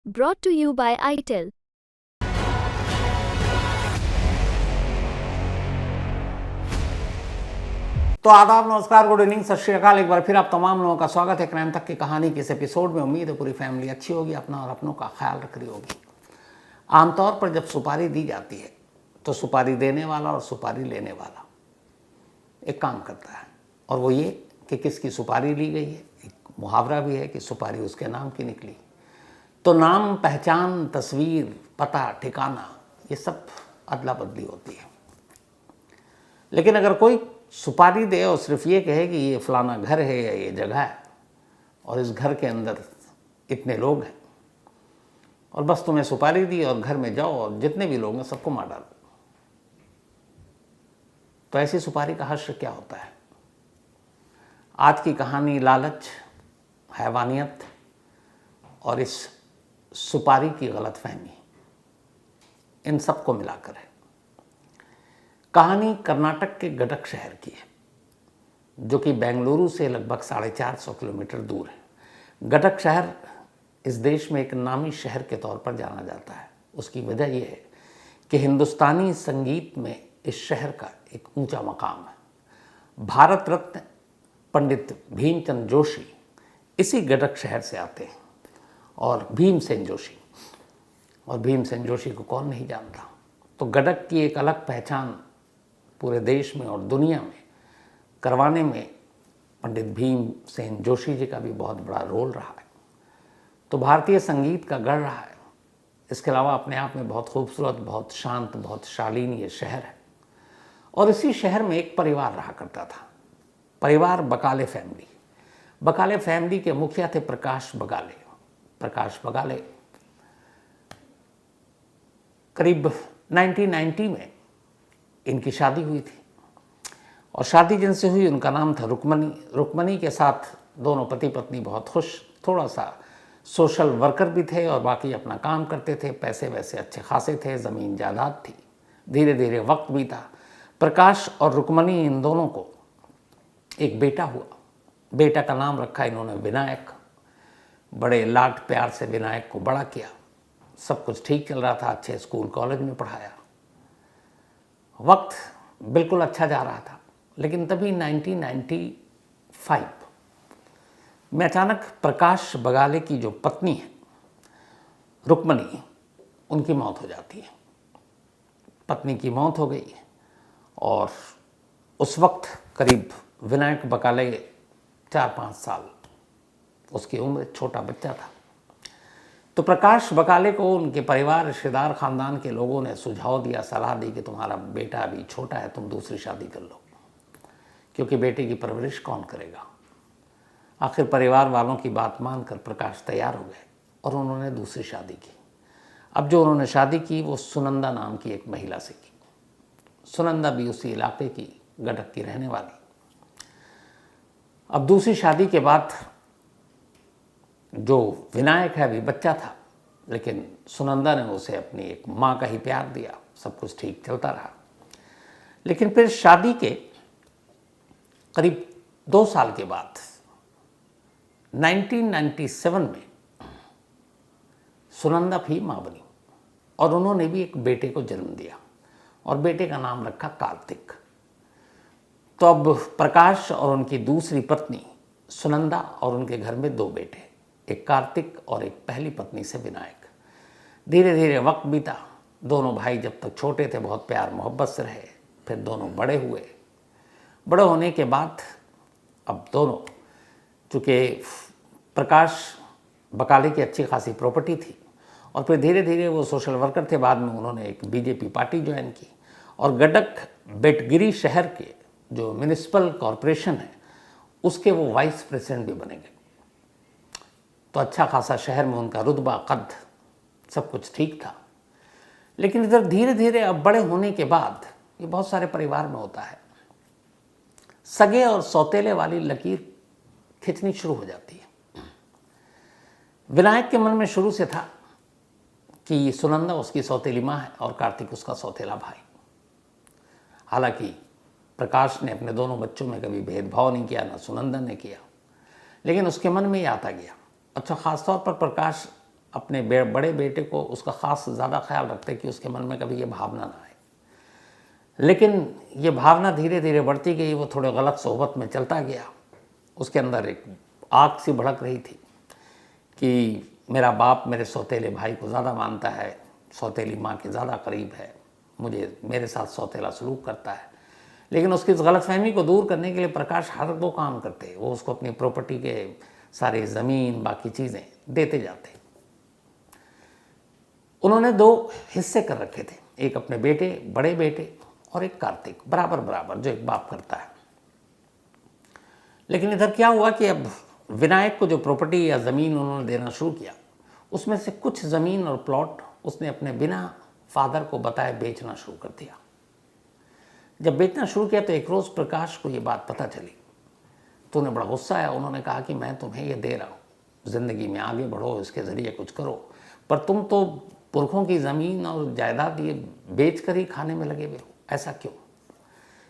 Brought to you by ITEL. तो आदाब, नमस्कार, गुड इवनिंग, सत श्री अकाल। एक बार फिर आप तमाम लोगों का स्वागत है क्राइम तक की कहानी के इस एपिसोड में। उम्मीद है पूरी फैमिली अच्छी होगी, अपना और अपनों का ख्याल रख रही होगी। आमतौर पर जब सुपारी दी जाती है तो सुपारी देने वाला और सुपारी लेने वाला एक काम करता है, और वो ये कि किसकी सुपारी ली गई है। एक मुहावरा भी है कि सुपारी उसके नाम की निकली। तो नाम, पहचान, तस्वीर, पता, ठिकाना, ये सब अदला बदली होती है। लेकिन अगर कोई सुपारी दे और सिर्फ ये कहे कि ये फलाना घर है या ये जगह है और इस घर के अंदर इतने लोग हैं, और बस तुम्हें सुपारी दी और घर में जाओ और जितने भी लोग हैं सबको मार डालो, तो ऐसी सुपारी का हश्र क्या होता है। आज की कहानी लालच, हैवानियत और इस सुपारी की गलतफहमी, इन सबको मिलाकर है। कहानी कर्नाटक के गडक शहर की है, जो कि बेंगलुरु से लगभग 450 किलोमीटर दूर है। गडक शहर इस देश में एक नामी शहर के तौर पर जाना जाता है। उसकी वजह यह है कि हिंदुस्तानी संगीत में इस शहर का एक ऊंचा मकाम है। भारत रत्न पंडित भीमचंद जोशी इसी गडक शहर से आते हैं। और भीमसेन जोशी को कौन नहीं जानता। तो गडक की एक अलग पहचान पूरे देश में और दुनिया में करवाने में पंडित भीमसेन जोशी जी का भी बहुत बड़ा रोल रहा है। तो भारतीय संगीत का गढ़ रहा है। इसके अलावा अपने आप में बहुत खूबसूरत, बहुत शांत, बहुत शालीन ये शहर है। और इसी शहर में एक परिवार रहा करता था, परिवार बकाले फैमिली। बकाले फैमिली के मुखिया थे प्रकाश बगाले। करीब 1990 में इनकी शादी हुई थी, और शादी जिनसे हुई उनका नाम था रुक्मणी के साथ दोनों पति पत्नी बहुत खुश, थोड़ा सा सोशल वर्कर भी थे और बाकी अपना काम करते थे। पैसे वैसे अच्छे खासे थे, ज़मीन जायदाद थी। धीरे धीरे वक्त बीता। प्रकाश और रुक्मणी, इन दोनों को एक बेटा हुआ। बेटा का नाम रखा इन्होंने विनायक। बड़े लाड प्यार से विनायक को बड़ा किया। सब कुछ ठीक चल रहा था, अच्छे स्कूल कॉलेज में पढ़ाया, वक्त बिल्कुल अच्छा जा रहा था। लेकिन तभी 1995 में अचानक प्रकाश बगाले की जो पत्नी है रुक्मणी, उनकी मौत हो जाती है। पत्नी की मौत हो गई, और उस वक्त करीब विनायक बगाले 4-5 साल उसकी उम्र, छोटा बच्चा था। तो प्रकाश बकाले को उनके परिवार, रिश्तेदार, खानदान के लोगों ने सुझाव दिया, सलाह दी कि तुम्हारा बेटा अभी छोटा है, तुम दूसरी शादी कर लो, क्योंकि बेटे की परवरिश कौन करेगा। आखिर परिवार वालों की बात मानकर प्रकाश तैयार हो गए और उन्होंने दूसरी शादी की। अब जो उन्होंने शादी की वो सुनंदा नाम की एक महिला से की। सुनंदा भी उसी इलाके की, गडक की रहने वाली। अब दूसरी शादी के बाद जो विनायक है अभी बच्चा था, लेकिन सुनंदा ने उसे अपनी एक माँ का ही प्यार दिया। सब कुछ ठीक चलता रहा। लेकिन फिर शादी के करीब 2 साल के बाद 1997 में सुनंदा भी माँ बनी, और उन्होंने भी एक बेटे को जन्म दिया, और बेटे का नाम रखा कार्तिक। तो अब प्रकाश और उनकी दूसरी पत्नी सुनंदा और उनके घर में 2 बेटे, एक कार्तिक और एक पहली पत्नी से विनायक। धीरे धीरे वक्त बीता। दोनों भाई जब तक छोटे थे बहुत प्यार मोहब्बत से रहे। फिर दोनों बड़े हुए। बड़े होने के बाद अब दोनों, चूँकि प्रकाश बकाले की अच्छी खासी प्रॉपर्टी थी, और फिर धीरे धीरे वो सोशल वर्कर थे। बाद में उन्होंने एक बीजेपी पार्टी ज्वाइन की, और गडक बेटगिरी शहर के जो म्यूनिसिपल कॉरपोरेशन है उसके वो वाइस प्रेसिडेंट भी बने गए। तो अच्छा खासा शहर में उनका रुतबा, कद, सब कुछ ठीक था। लेकिन इधर धीरे धीरे अब बड़े होने के बाद, ये बहुत सारे परिवार में होता है, सगे और सौतेले वाली लकीर खिंचनी शुरू हो जाती है। विनायक के मन में शुरू से था कि सुनंदा उसकी सौतेली माँ है और कार्तिक उसका सौतेला भाई। हालांकि प्रकाश ने अपने दोनों बच्चों में कभी भेदभाव नहीं किया, ना सुनंदा ने किया, लेकिन उसके मन में ये आता गया। अच्छा, ख़ासतौर पर प्रकाश अपने बड़े बेटे को उसका ख़ास ज़्यादा ख्याल रखते कि उसके मन में कभी ये भावना ना आए। लेकिन ये भावना धीरे धीरे बढ़ती गई, वो थोड़े गलत सोहबत में चलता गया। उसके अंदर एक आग सी भड़क रही थी कि मेरा बाप मेरे सौतेले भाई को ज़्यादा मानता है, सौतेली माँ के ज़्यादा करीब है, मेरे साथ सौतेला सलूक करता है। लेकिन उसकी इस गलतफहमी को दूर करने के लिए प्रकाश हर वो काम करते, वो उसको अपनी प्रॉपर्टी के सारी ज़मीन बाकी चीज़ें देते जाते। उन्होंने 2 हिस्से कर रखे थे, एक अपने बेटे, बड़े बेटे, और एक कार्तिक, बराबर बराबर, जो एक बाप करता है। लेकिन इधर क्या हुआ कि अब विनायक को जो प्रॉपर्टी या ज़मीन उन्होंने देना शुरू किया, उसमें से कुछ ज़मीन और प्लॉट उसने अपने बिना फादर को बताए बेचना शुरू कर दिया। जब बेचना शुरू किया तो एक रोज़ प्रकाश को ये बात पता चली, तो उन्हें बड़ा गुस्सा आया। उन्होंने कहा कि मैं तुम्हें ये दे रहा हूँ, ज़िंदगी में आगे बढ़ो, इसके ज़रिए कुछ करो, पर तुम तो पुरखों की ज़मीन और जायदाद ये बेच कर ही खाने में लगे हुए हो, ऐसा क्यों?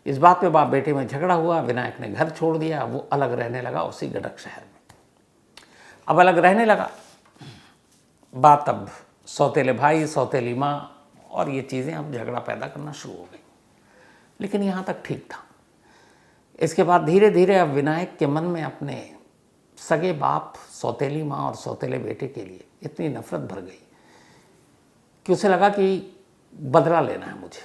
इस बात पे बाप बेटे में झगड़ा हुआ। विनायक ने घर छोड़ दिया, वो अलग रहने लगा उसी गडक शहर में। अब अलग रहने लगा, बात अब सौतेले भाई, सौतेली माँ और ये चीज़ें अब झगड़ा पैदा करना शुरू हो गई। लेकिन यहाँ तक ठीक था। इसके बाद धीरे धीरे अब विनायक के मन में अपने सगे बाप, सौतेली माँ और सौतेले बेटे के लिए इतनी नफरत भर गई कि उसे लगा कि बदला लेना है मुझे।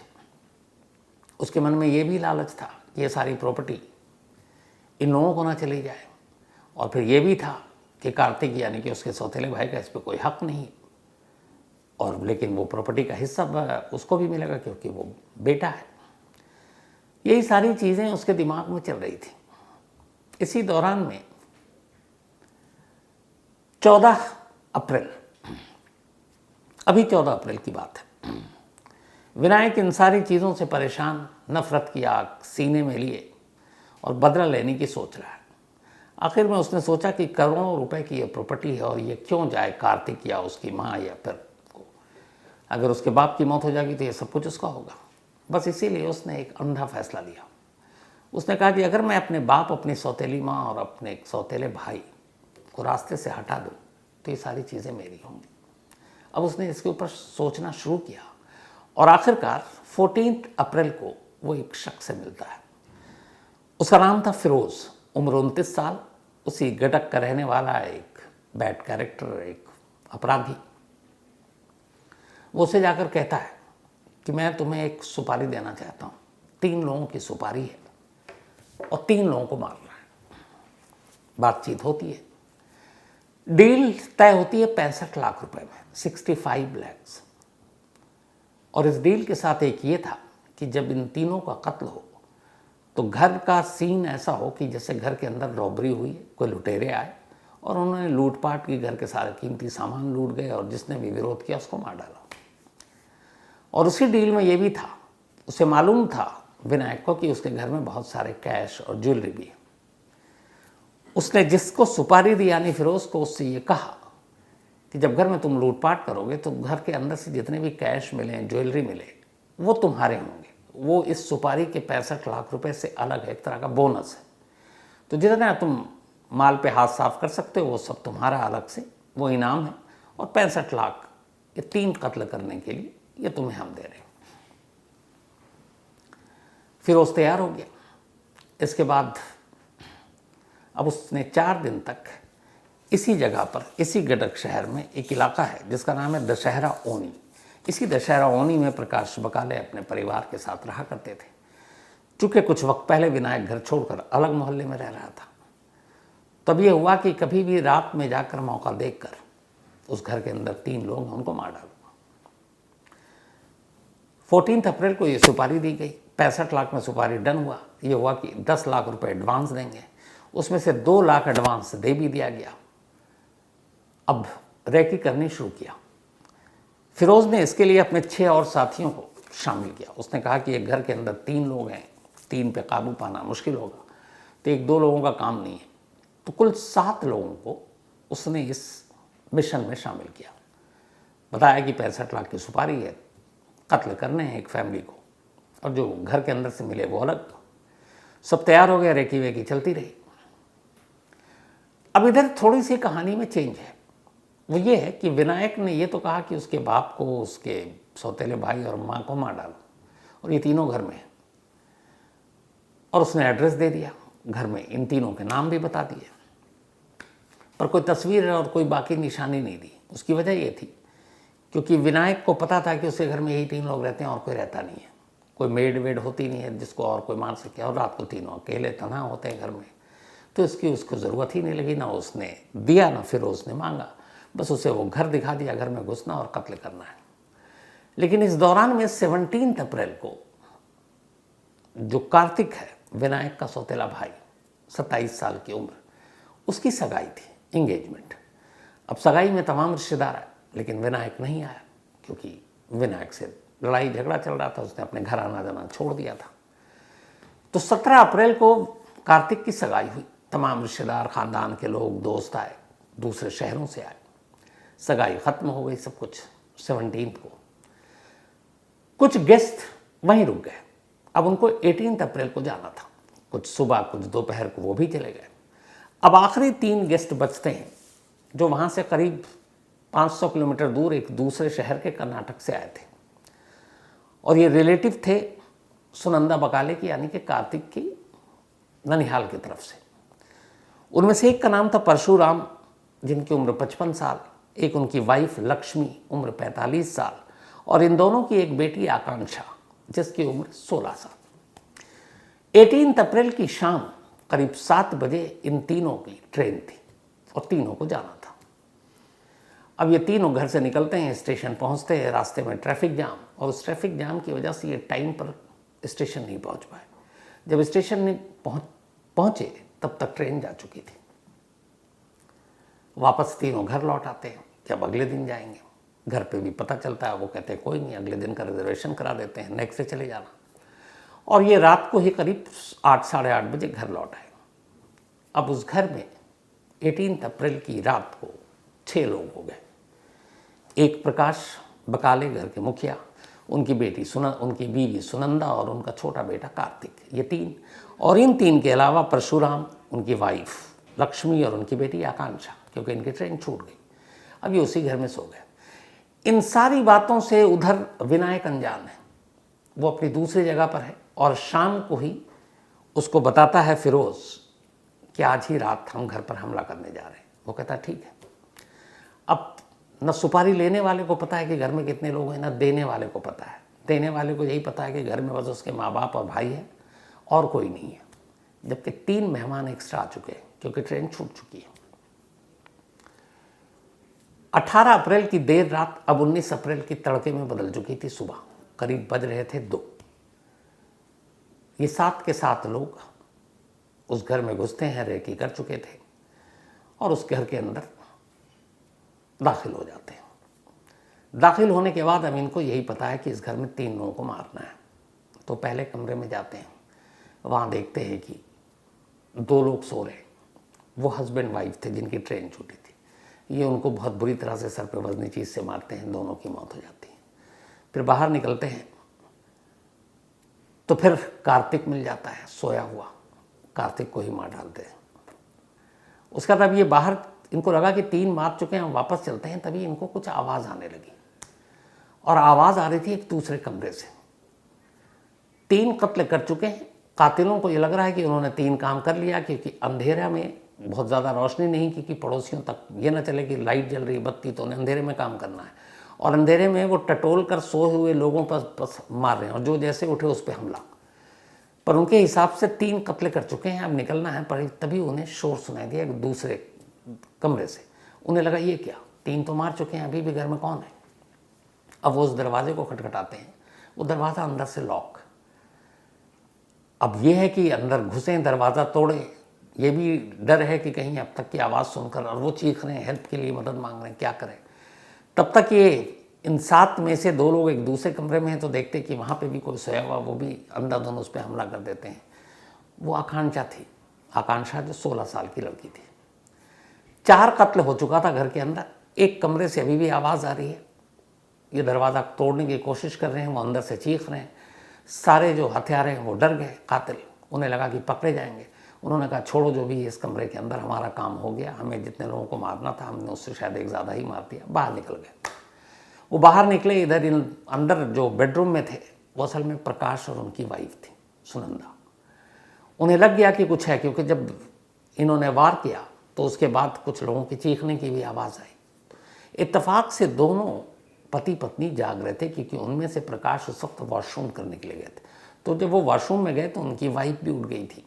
उसके मन में ये भी लालच था कि ये सारी प्रॉपर्टी इन लोगों को ना चली जाए, और फिर ये भी था कि कार्तिक यानी कि उसके सौतेले भाई का इस पर कोई हक नहीं, और लेकिन वो प्रॉपर्टी का हिस्सा उसको भी मिलेगा क्योंकि वो बेटा है। यही सारी चीज़ें उसके दिमाग में चल रही थी। इसी दौरान में 14 अप्रैल, अभी 14 अप्रैल की बात है, विनायक इन सारी चीज़ों से परेशान, नफरत की आग सीने में लिए और बदला लेने की सोच रहा है। आखिर में उसने सोचा कि करोड़ों रुपए की ये प्रॉपर्टी है और ये क्यों जाए कार्तिक या उसकी माँ या फिर को। अगर उसके बाप की मौत हो जाएगी तो ये सब कुछ उसका होगा। बस इसीलिए उसने एक अंधा फैसला लिया। उसने कहा कि अगर मैं अपने बाप, अपनी सौतेली माँ और अपने सौतेले भाई को रास्ते से हटा दूँ तो ये सारी चीज़ें मेरी होंगी। अब उसने इसके ऊपर सोचना शुरू किया और आखिरकार 14 अप्रैल को वो एक शख्स से मिलता है। उसका नाम था फिरोज़, उम्र 29 साल, उसी गडक का रहने वाला एक बैड कैरेक्टर, एक अपराधी। वो उसे जाकर कहता है कि मैं तुम्हें एक सुपारी देना चाहता हूँ, 3 लोगों की सुपारी है और 3 लोगों को मारना है। बातचीत होती है, डील तय होती है 65 लाख रुपए में, 65 lakhs। और इस डील के साथ एक ये था कि जब इन तीनों का कत्ल हो तो घर का सीन ऐसा हो कि जैसे घर के अंदर रॉबरी हुई, कोई लुटेरे आए और उन्होंने लूटपाट की, घर के सारे कीमती सामान लूट गए और जिसने भी विरोध किया उसको मार डाला। और उसी डील में ये भी था, उसे मालूम था विनायक को कि उसके घर में बहुत सारे कैश और ज्वेलरी भी है। उसने जिसको सुपारी दी यानी फिरोज़ को, उससे ये कहा कि जब घर में तुम लूटपाट करोगे तो घर के अंदर से जितने भी कैश मिले, ज्वेलरी मिले, वो तुम्हारे होंगे। वो इस सुपारी के 65 लाख रुपए से अलग है, एक तरह का बोनस है। तो जितना तुम माल पे हाथ साफ कर सकते हो वो सब तुम्हारा अलग से, वो इनाम है। और 65 लाख ये 3 कत्ल करने के लिए ये तुम्हें हम दे रहे हैं। फिरोज़ तैयार हो गया। इसके बाद अब उसने 4 दिन तक इसी जगह पर, इसी गडक शहर में एक इलाका है जिसका नाम है दशहरा ओनी। इसी दशहरा ओनी में प्रकाश बकाले अपने परिवार के साथ रहा करते थे। चूँकि कुछ वक्त पहले विनायक घर छोड़कर अलग मोहल्ले में रह रहा था, तब ये हुआ कि कभी भी रात में जाकर मौका देखकर उस घर के अंदर 3 लोग उनको मार डालूंगा। 14 अप्रैल को ये सुपारी दी गई, 65 लाख में सुपारी डन हुआ। ये हुआ कि 10 लाख रुपए एडवांस देंगे, उसमें से 2 लाख एडवांस दे भी दिया गया। अब रेकी करनी शुरू किया। फिरोज़ ने इसके लिए अपने 6 और साथियों को शामिल किया। उसने कहा कि एक घर के अंदर 3 लोग हैं, 3 पे काबू पाना मुश्किल होगा, तो 1-2 लोगों का काम नहीं है। तो कुल 7 लोगों को उसने इस मिशन में शामिल किया। बताया कि 65 लाख की सुपारी है, कत्ल करने हैं एक फैमिली को, और जो घर के अंदर से मिले वो अलग। सब तैयार हो गया, रेकी वेकी चलती रही। अब इधर थोड़ी सी कहानी में चेंज है। वो ये है कि विनायक ने ये तो कहा कि उसके बाप को, उसके सौतेले भाई और माँ को मार डालो, और ये तीनों घर में हैं। और उसने एड्रेस दे दिया घर में, इन तीनों के नाम भी बता दिए, पर कोई तस्वीर और कोई बाकी निशानी नहीं दी। उसकी वजह ये थी क्योंकि विनायक को पता था कि उसके घर में यही तीन लोग रहते हैं और कोई रहता नहीं है, कोई मेड वेड होती नहीं है जिसको और कोई मार सके, और रात को तीनों अकेले तन्हा होते हैं घर में, तो इसकी उसको ज़रूरत ही नहीं लगी। ना उसने दिया ना फिर उसने मांगा, बस उसे वो घर दिखा दिया, घर में घुसना और कत्ल करना है। लेकिन इस दौरान में 17 अप्रैल को जो कार्तिक है, विनायक का सौतेला भाई, 27 साल की उम्र, उसकी सगाई थी, इंगेजमेंट। अब सगाई में तमाम रिश्तेदार आए, लेकिन विनायक नहीं आया क्योंकि विनायक से लड़ाई झगड़ा चल रहा था, उसने अपने घर आना जाना छोड़ दिया था। तो 17 अप्रैल को कार्तिक की सगाई हुई, तमाम रिश्तेदार, ख़ानदान के लोग, दोस्त आए, दूसरे शहरों से आए, सगाई ख़त्म हो गई सब कुछ 17 को। कुछ गेस्ट वहीं रुक गए, अब उनको 18 अप्रैल को जाना था, कुछ सुबह कुछ दोपहर को वो भी चले गए। अब आखिरी 3 गेस्ट बचते हैं जो वहाँ से करीब 500 किलोमीटर दूर एक दूसरे शहर के कर्नाटक से आए थे, और ये रिलेटिव थे सुनंदा बकाले की, यानी कि कार्तिक की ननिहाल की तरफ से। उनमें से एक का नाम था परशुराम, जिनकी उम्र 55 साल, एक उनकी वाइफ लक्ष्मी, उम्र 45 साल, और इन दोनों की एक बेटी आकांक्षा, जिसकी उम्र 16 साल। 18 अप्रैल की शाम करीब 7 बजे इन तीनों की ट्रेन थी और तीनों को जाना था। अब ये तीनों घर से निकलते हैं, स्टेशन पहुंचते हैं, रास्ते में ट्रैफिक जाम, और उस ट्रैफिक जाम की वजह से ये टाइम पर स्टेशन नहीं पहुंच पाए। जब स्टेशन में पहुंचे तब तक ट्रेन जा चुकी थी। वापस तीनों घर लौट आते हैं, जब अगले दिन जाएंगे घर पे भी पता चलता है, वो कहते हैं कोई नहीं, अगले दिन का रिजर्वेशन करा देते हैं, नेक्स्ट से चले जाना। और ये रात को ही करीब 8 साढ़े 8 बजे घर लौट आए। अब उस घर में 18 अप्रैल की रात को 6 लोग हो गए। एक प्रकाश बकाले, घर के मुखिया, उनकी बीवी सुनंदा और उनका छोटा बेटा कार्तिक, ये 3, और इन 3 के अलावा परशुराम, उनकी वाइफ लक्ष्मी और उनकी बेटी आकांक्षा, क्योंकि इनकी ट्रेन छूट गई। अब ये उसी घर में सो गए। इन सारी बातों से उधर विनायक अनजान है, वो अपनी दूसरी जगह पर है, और शाम को ही उसको बताता है फिरोज कि आज ही रात हम घर पर हमला करने जा रहे हैं। वो कहता ठीक है। अब न सुपारी लेने वाले को पता है कि घर में कितने लोग हैं, न देने वाले को पता है। देने वाले को यही पता है कि घर में बस उसके माँ बाप और भाई है और कोई नहीं है, जबकि 3 मेहमान एक्स्ट्रा आ चुके हैं क्योंकि ट्रेन छूट चुकी है। 18 अप्रैल की देर रात अब 19 अप्रैल की तड़के में बदल चुकी थी। सुबह करीब बज रहे थे 2। ये 7 के 7 लोग उस घर में घुसते हैं, रेकी कर चुके थे, और उस घर के अंदर दाखिल हो जाते हैं। दाखिल होने के बाद अब इनको यही पता है कि इस घर में 3 लोगों को मारना है। तो पहले कमरे में जाते हैं, वहाँ देखते हैं कि 2 लोग सो रहे। वो हस्बैंड वाइफ थे जिनकी ट्रेन छूटी थी। ये उनको बहुत बुरी तरह से सर पे वजनी चीज़ से मारते हैं, दोनों की मौत हो जाती है। फिर बाहर निकलते हैं तो फिर कार्तिक मिल जाता है सोया हुआ, कार्तिक को ही मार डालते हैं। उसका तब ये बाहर, इनको लगा कि 3 मार चुके हैं, हम वापस चलते हैं, तभी इनको कुछ आवाज़ आने लगी, और आवाज़ आ रही थी एक दूसरे कमरे से। 3 कत्ल कर चुके हैं। कातिलों को ये लग रहा है कि उन्होंने 3 काम कर लिया, क्योंकि अंधेरा में बहुत ज़्यादा रोशनी नहीं की कि पड़ोसियों तक ये ना चले कि लाइट जल रही, बत्ती, तो उन्हें अंधेरे में काम करना है, और अंधेरे में वो टटोल कर सोए हुए लोगों पर मार रहे हैं, और जो जैसे उठे उस पर हमला। पर उनके हिसाब से 3 कत्ल कर चुके हैं, अब निकलना है। पर तभी उन्हें शोर सुनाई दिया एक दूसरे कमरे से। उन्हें लगा ये क्या, 3 तो मार चुके हैं, अभी भी घर में कौन है। अब वो उस दरवाजे को खटखटाते हैं, वो दरवाज़ा अंदर से लॉक। अब ये है कि अंदर घुसें, दरवाज़ा तोड़ें, ये भी डर है कि कहीं अब तक की आवाज़ सुनकर, और वो चीख रहे हैं, हेल्प के लिए मदद मांग रहे हैं, क्या करें। तब तक ये इन 7 में से 2 लोग एक दूसरे कमरे में हैं, तो देखते कि वहाँ पे भी कोई सोया हुआ, वो भी अंदर दोनों उस पर हमला कर देते हैं। वो आकांक्षा थी, आकांक्षा जो 16 साल की लड़की थी। 4 कत्ल हो चुका था घर के अंदर। एक कमरे से अभी भी आवाज़ आ रही है, ये दरवाज़ा तोड़ने की कोशिश कर रहे हैं, वो अंदर से चीख रहे हैं। सारे जो हथियार हैं वो डर गए कातिल, उन्हें लगा कि पकड़े जाएंगे। उन्होंने कहा छोड़ो जो भी इस कमरे के अंदर, हमारा काम हो गया, हमें जितने लोगों को मारना था हमने उससे शायद एक ज़्यादा ही मार दिया। बाहर निकल गए। वो बाहर निकले, इधर इन अंदर जो बेडरूम में थे वो असल में प्रकाश और उनकी वाइफ थी सुनंदा। उन्हें लग गया कि कुछ है, क्योंकि जब इन्होंने वार किया तो उसके बाद कुछ लोगों की चीखने की भी आवाज़ आई। इत्तेफाक से दोनों पति पत्नी जाग रहे थे, क्योंकि उनमें से प्रकाश उस वक्त वॉशरूम करने के लिए गए थे। तो जब वो वॉशरूम में गए तो उनकी वाइफ भी उठ गई थी,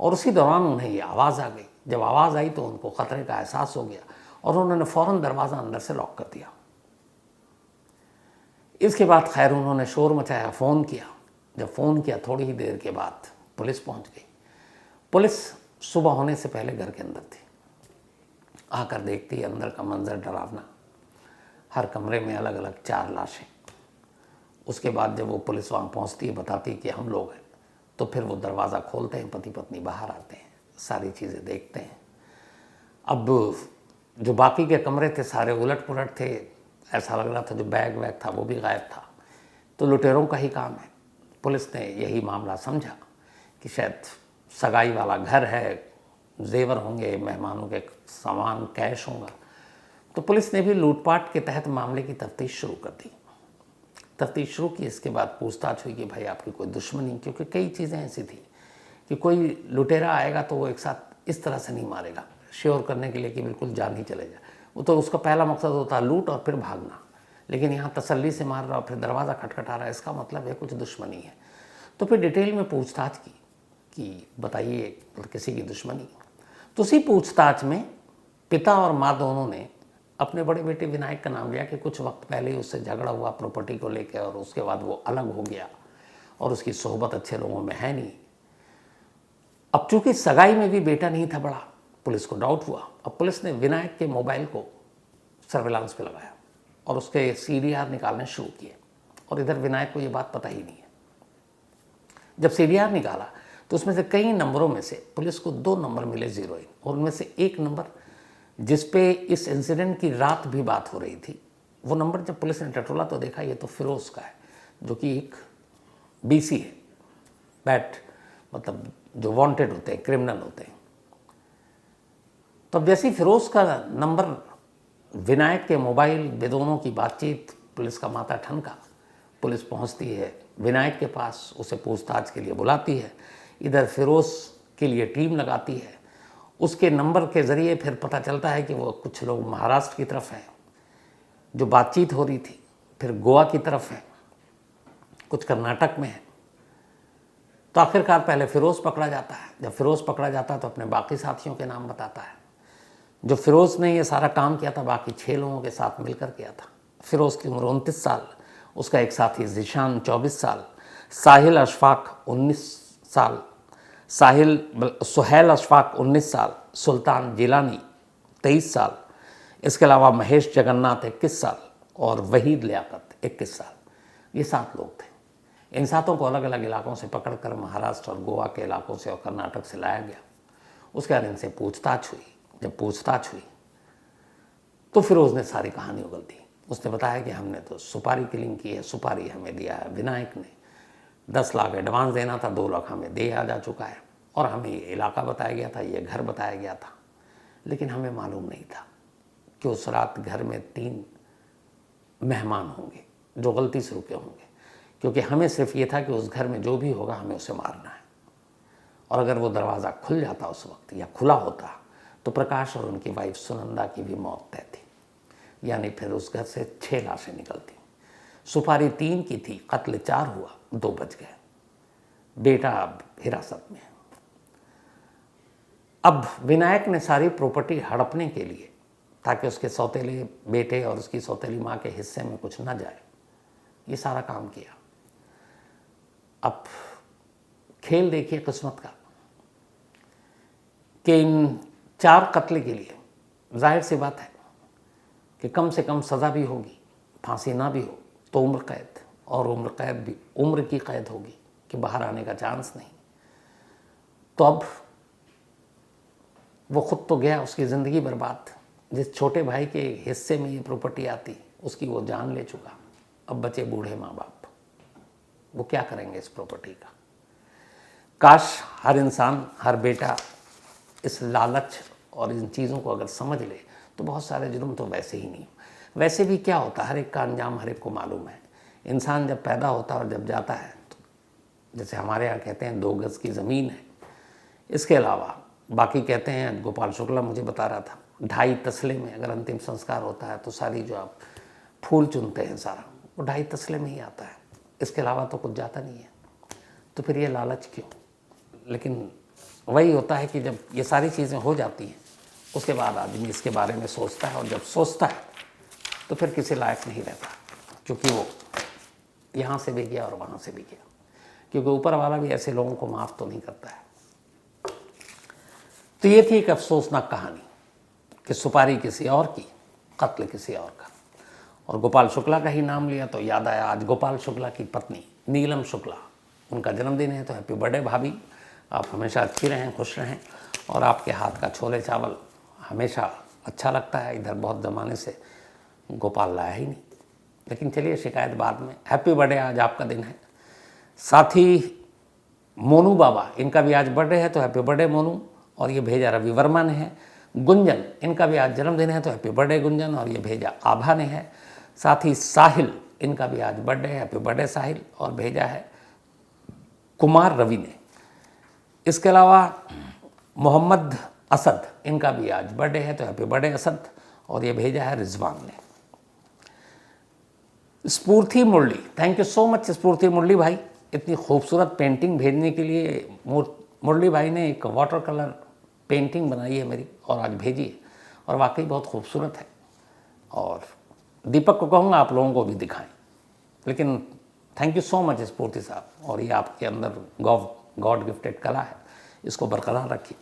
और उसी दौरान उन्हें ये आवाज़ आ गई। जब आवाज़ आई तो उनको ख़तरे का एहसास हो गया और उन्होंने फ़ौरन दरवाज़ा अंदर से लॉक कर दिया। इसके बाद खैर उन्होंने शोर मचाया, फ़ोन किया। जब फ़ोन किया थोड़ी ही देर के बाद पुलिस पहुंच गई। पुलिस सुबह होने से पहले घर के अंदर थी। आकर देखती है अंदर का मंजर डरावना, हर कमरे में अलग अलग 4 लाशें। उसके बाद जब वो पुलिस वहाँ पहुँचती है, बताती है कि हम लोग हैं, तो फिर वो दरवाज़ा खोलते हैं, पति पत्नी बाहर आते हैं, सारी चीज़ें देखते हैं। अब जो बाकी के कमरे थे सारे उलट पुलट थे, ऐसा लग रहा था जो बैग वैग था वो भी गायब था। तो लुटेरों का ही काम है। पुलिस ने यही मामला समझा कि शायद सगाई वाला घर है, जेवर होंगे, मेहमानों के सामान, कैश होगा। तो पुलिस ने भी लूटपाट के तहत मामले की तफ्तीश शुरू कर दी। तफ्तीश शुरू की, इसके बाद पूछताछ हुई कि भाई आपकी कोई दुश्मनी, क्योंकि कई चीज़ें ऐसी थी कि कोई लुटेरा आएगा तो वो एक साथ इस तरह से नहीं मारेगा, श्योर करने के लिए कि बिल्कुल जान ही चले जाए। वो तो उसका पहला मकसद होता है लूट और फिर भागना, लेकिन यहाँ तसल्ली से मार रहा और फिर दरवाज़ा खटखटा रहा है, इसका मतलब है कुछ दुश्मनी है। तो फिर डिटेल में पूछताछ की कि बताइए किसी की दुश्मनी। तो उसी पूछताछ में पिता और माँ दोनों ने अपने बड़े बेटे विनायक का नाम लिया कि कुछ वक्त पहले ही उससे झगड़ा हुआ प्रॉपर्टी को लेकर, और उसके बाद वो अलग हो गया और उसकी सोहबत अच्छे लोगों में है नहीं। अब चूंकि सगाई में भी बेटा नहीं था बड़ा, पुलिस को डाउट हुआ। अब पुलिस ने विनायक के मोबाइल को सर्विलांस पे लगाया और उसके CDR निकालने शुरू किए, और इधर विनायक को ये बात पता ही नहीं है। जब CDR निकाला तो उसमें से कई नंबरों में से पुलिस को 2 नंबर मिले ज़ीरोइन, और उनमें से एक नंबर जिस पे इस इंसिडेंट की रात भी बात हो रही थी, वो नंबर जब पुलिस ने टटोला तो देखा ये तो फिरोज़ का है, जो कि एक BC है, बैट मतलब जो वांटेड होते हैं, क्रिमिनल होते हैं। तब जैसे ही फिरोज़ का नंबर विनायक के मोबाइल, बेदोनों की बातचीत, पुलिस का माथा ठनका। पुलिस पहुंचती है विनायक के पास, उसे पूछताछ के लिए बुलाती है, इधर फिरोज़ के लिए टीम लगाती है। उसके नंबर के ज़रिए फिर पता चलता है कि वो कुछ लोग महाराष्ट्र की तरफ हैं, जो बातचीत हो रही थी, फिर गोवा की तरफ है, कुछ कर्नाटक में है। तो आखिरकार पहले फिरोज़ पकड़ा जाता है। जब फिरोज़ पकड़ा जाता है तो अपने बाकी साथियों के नाम बताता है। जो फिरोज़ ने ये सारा काम किया था बाकी 6 लोगों के साथ मिलकर किया था। फिरोज़ की उम्र 29 साल, उसका एक साथी ज़ीशान 24 साल, साहिल अशफाक 19 साल, सुहैल अशफाक 19 साल, सुल्तान जिलानी 23 साल, इसके अलावा महेश जगन्नाथ 21 साल और वहीद लियाकत 21 साल। ये 7 लोग थे। इन 7 को अलग अलग इलाकों से पकड़कर महाराष्ट्र और गोवा के इलाकों से और कर्नाटक से लाया गया। उसके बाद इनसे पूछताछ हुई। जब पूछताछ हुई तो फिरोज़ ने सारी कहानी उगल दी। उसने बताया कि हमने तो सुपारी किलिंग की है, सुपारी हमें दिया है विनायक ने, 10 लाख एडवांस देना था, 2 लाख हमें दिया जा चुका है, और हमें ये इलाका बताया गया था, ये घर बताया गया था, लेकिन हमें मालूम नहीं था कि उस रात घर में 3 मेहमान होंगे जो गलती से रुके होंगे, क्योंकि हमें सिर्फ ये था कि उस घर में जो भी होगा हमें उसे मारना है। और अगर वो दरवाज़ा खुल जाता उस वक्त या खुला होता तो प्रकाश और उनकी वाइफ सुनंदा की भी मौत तय थी, यानी फिर उस घर से 6 लाशें निकलती। सुपारी 3 की थी, कत्ल 4 हुआ, 2 बच गए। बेटा अब हिरासत में है। अब विनायक ने सारी प्रॉपर्टी हड़पने के लिए, ताकि उसके सौतेले बेटे और उसकी सौतेली माँ के हिस्से में कुछ न जाए, ये सारा काम किया। अब खेल देखिए किस्मत का कि इन 4 कत्ले के लिए जाहिर सी बात है कि कम से कम सज़ा भी होगी, फांसी ना भी हो तो उम्र कैद, और उम्र कैद भी उम्र की कैद होगी कि बाहर आने का चांस नहीं। तो अब वो खुद तो गया, उसकी ज़िंदगी बर्बाद। जिस छोटे भाई के हिस्से में ये प्रॉपर्टी आती उसकी वो जान ले चुका। अब बचे बूढ़े माँ बाप, वो क्या करेंगे इस प्रॉपर्टी का। काश हर इंसान, हर बेटा इस लालच और इन चीज़ों को अगर समझ ले तो बहुत सारे जुर्म तो वैसे ही नहीं। वैसे भी क्या होता है, हर एक का अंजाम हर एक को मालूम है। इंसान जब पैदा होता है और जब जाता है तो जैसे हमारे यहाँ कहते हैं 2 गज़ की ज़मीन है, इसके अलावा बाकी कहते हैं, गोपाल शुक्ला मुझे बता रहा था, 2.5 तसले में अगर अंतिम संस्कार होता है तो सारी जो आप फूल चुनते हैं सारा वो 2.5 तसले में ही आता है, इसके अलावा तो कुछ जाता नहीं है। तो फिर ये लालच क्यों? लेकिन वही होता है कि जब ये सारी चीज़ें हो जाती हैं उसके बाद आदमी इसके बारे में सोचता है, और जब सोचता है तो फिर किसी लायक नहीं रहता, क्योंकि वो यहाँ से भी गया और वहाँ से भी गया, क्योंकि ऊपर वाला भी ऐसे लोगों को माफ़ तो नहीं करता है। तो ये थी एक अफसोसनाक कहानी कि सुपारी किसी और की, कत्ल किसी और का। और गोपाल शुक्ला का ही नाम लिया तो याद आया, आज गोपाल शुक्ला की पत्नी नीलम शुक्ला, उनका जन्मदिन है। तो हैप्पी बर्थडे भाभी, आप हमेशा अच्छी रहें, खुश रहें, और आपके हाथ का छोले चावल हमेशा अच्छा लगता है। इधर बहुत ज़माने से गोपाल लाया ही नहीं, लेकिन चलिए शिकायत बाद में। हैप्पी बर्थडे, आज आपका दिन है। साथ ही मोनू बाबा, इनका भी आज बर्थडे है, तो हैप्पी बर्थडे मोनू। और ये भेजा रवि वर्मा ने है। गुंजन, इनका भी आज जन्मदिन है, तो हैप्पी बर्थडे गुंजन, और ये भेजा आभा ने है। साथ ही साहिल, इनका भी आज बर्थडे है, हैप्पी बर्थडे साहिल, और भेजा है कुमार रवि ने। इसके अलावा मोहम्मद असद, इनका भी आज बर्थडे है, तो हैप्पी बर्थडे असद, और ये भेजा है रिजवान ने। स्फूर्ति मुरली, थैंक यू सो मच स्फूर्ति मुरली भाई, इतनी खूबसूरत पेंटिंग भेजने के लिए। मुरली भाई ने एक वाटर कलर पेंटिंग बनाई है मेरी और आज भेजी है, और वाकई बहुत खूबसूरत है। और दीपक को कहूँगा आप लोगों को भी दिखाएं। लेकिन थैंक यू सो मच स्फूर्ति साहब, और ये आपके अंदर गॉड गिफ्टेड कला है, इसको बरकरार रखिए।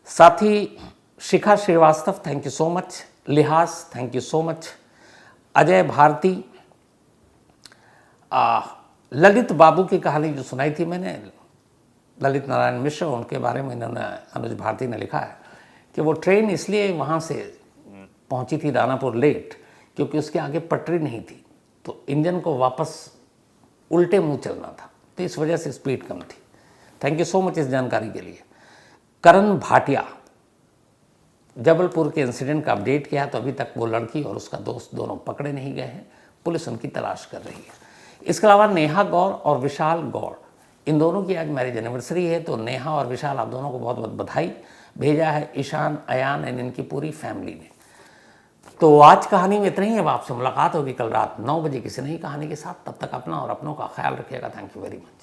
साथ ही Shikha Srivastava, thank you so much. लिहाज, thank you so much. Ajay Bharti, Lalit Babu की कहानी जो सुनाई थी मैंने, ललित नारायण मिश्र, उनके बारे में इन्होंने, अनुज भारती ने लिखा है कि वो ट्रेन इसलिए वहाँ से पहुँची थी दानापुर लेट क्योंकि उसके आगे पटरी नहीं थी, तो इंजन को वापस उल्टे मुंह चलना था, तो इस वजह से स्पीड कम थी। थैंक यू सो मच इस जानकारी के लिए। करण भाटिया, जबलपुर के इंसिडेंट का अपडेट किया, तो अभी तक वो लड़की और उसका दोस्त दोनों पकड़े नहीं गए हैं, पुलिस उनकी तलाश कर रही है। इसके अलावा नेहा गौर और विशाल गौर, इन दोनों की आज मैरिज एनिवर्सरी है, तो नेहा और विशाल आप दोनों को बहुत बहुत बधाई। भेजा है ईशान, अयान एंड इनकी पूरी फैमिली ने। तो आज कहानी में इतना ही। अब आपसे मुलाकात होगी कल रात 9 बजे किसी नई कहानी के साथ। तब तक अपना और अपनों का ख्याल रखिएगा। Thank you very much.